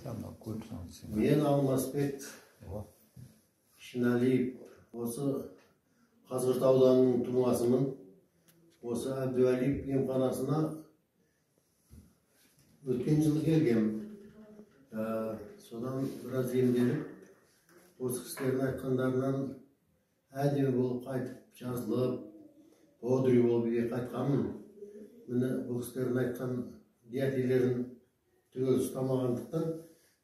Tamam, ko'rsam. Men Алмасбек Шиналиев, осы Қазғырт ауданының тумасымын. Осы Әбдуәлиев емханасына өткен жылы келгем. Содан біраз емделіп, осы кісілердің айтқандарынан әдемі болып қайтып, жазылып, бодрый болып үйге қайтқанмын. Міне бұл кісілердің айтқан диетелерін түгел ұстамағандықтан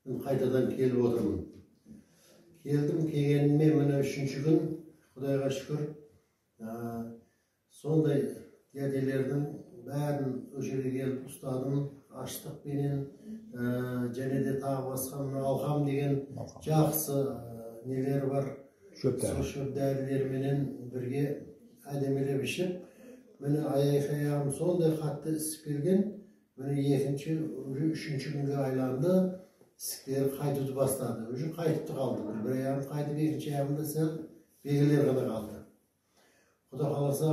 мен қайтадан келіп отырмын. Келдім, келгеніме міне 3-ші күн, Құдайға шүкір, сондай диетелердің бәрін өшеге келіп ұстадым. Аштықпенен, және де тағы басқа алхам деген жақсы нелер бар. Шөп дәрілерменен бірге әдемелеп ішіп, міне аяқ-аяғым сондай қатты ісіп келген, міне 2-ші, 3-ші күнге айланды, ісіктер қайтуды бастады. Уже қайтыпты қалды. Бір аяғым қайтып, 2-ші аяғымда сәл белгілер ғана қалды. Құда қаласа,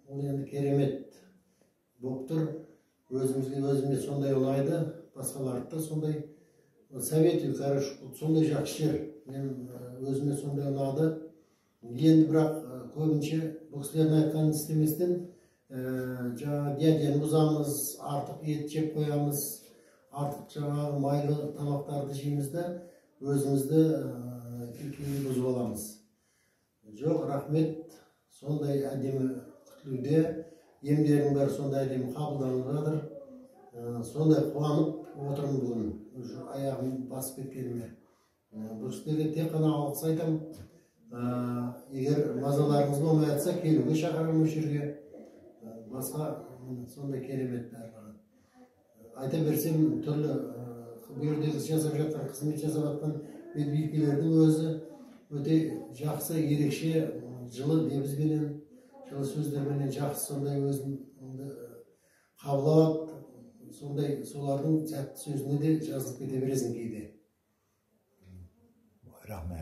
ол енді керемет болып тұр. Өзіме сондай ұнайды, басқаларды да сондай советую, сондай жақсы жер. Мен өзіме сондай ұнады. Енді бірақ көбінше бұл кісілердің айтқанын істеместен, жаңағы диетені бұзамыз, артық ет жеп қоямыз, артық жаңағы майлы тамақтарды жейміз де, өзімізді кейін бұзып аламыз. Жоқ, рахмет, сондай әдемі күтілуде. Емдердің бәрі сондай әдемі қабылданып жатыр. Сондай қуанып отырмын бүгін. Аяғым басып кеткеніме. Бұл кісілерге тек қана алғыс айтам. Егер мазаларыңыз болмай жатса, келуге шақырамын осы жерге. Басқа сондай керемет бәрі. Айта берсем, түрлі бұл жерде жасап жатқан, қызмет жасап жатқан медбикелердің өзі өте жақсы, ерекше, жылы лебізбенен, жылы сөздерменен жақсы сондай өзін қабылап, сондай солардың сәтті сөзіне де жазылып кете бересің кейде. Рахмет.